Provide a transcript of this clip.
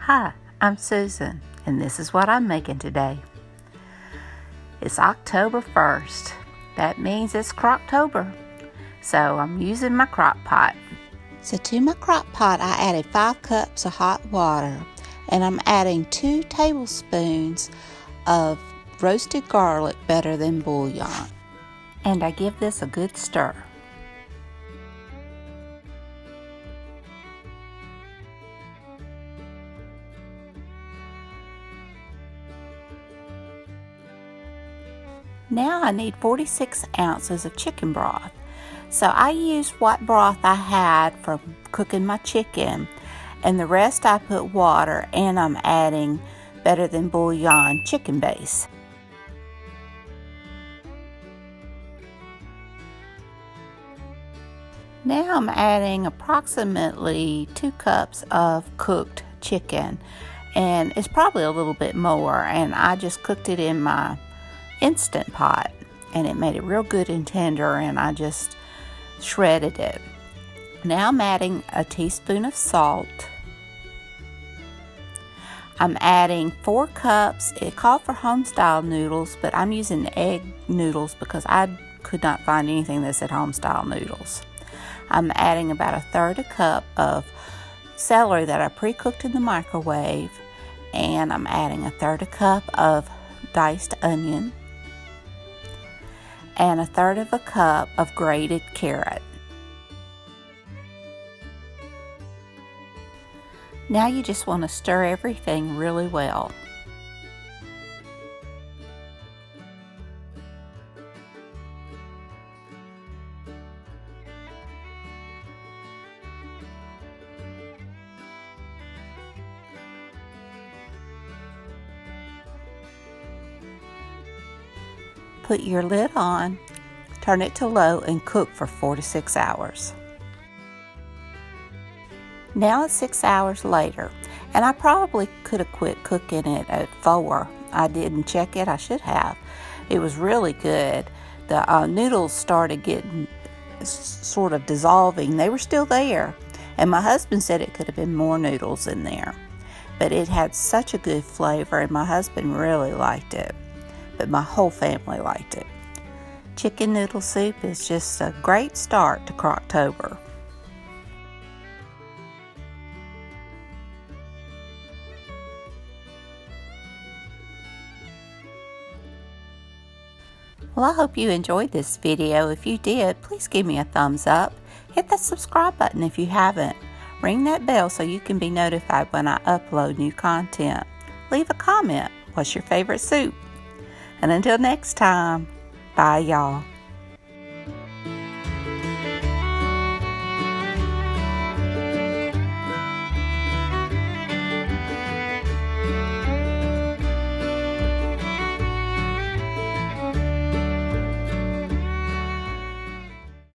Hi, I'm Susan, and this is what I'm making today. It's October 1st. That means it's Crocktober. So I'm using my Crockpot. So to my Crockpot, I added 5 cups of hot water, and I'm adding 2 tablespoons of roasted garlic better than bouillon. And I give this a good stir. Now I need 46 ounces of chicken broth. So I used what broth I had from cooking my chicken, and the rest I put water, and I'm adding better than bouillon chicken base. Now I'm adding approximately 2 cups of cooked chicken, and it's probably a little bit more, and I just cooked it in my Instant Pot, and it made it real good and tender, and I just shredded it. Now I'm adding a teaspoon of salt. I'm adding 4 cups. It called for homestyle noodles, but I'm using egg noodles because I could not find anything that said homestyle noodles. I'm adding about 1/3 cup of celery that I pre-cooked in the microwave, and I'm adding 1/3 cup of diced onion, and 1/3 cup of grated carrot. Now you just want to stir everything really well. Put your lid on, turn it to low, and cook for 4 to 6 hours. Now it's 6 hours later, and I probably could have quit cooking it at 4. I didn't check it. I should have. It was really good. The noodles started getting sort of dissolving. They were still there, and my husband said it could have been more noodles in there, but it had such a good flavor, and my husband really liked it. But my whole family liked it. Chicken noodle soup is just a great start to Crocktober. Well, I hope you enjoyed this video. If you did, please give me a thumbs up. Hit that subscribe button if you haven't. Ring that bell so you can be notified when I upload new content. Leave a comment. What's your favorite soup? And until next time, bye y'all.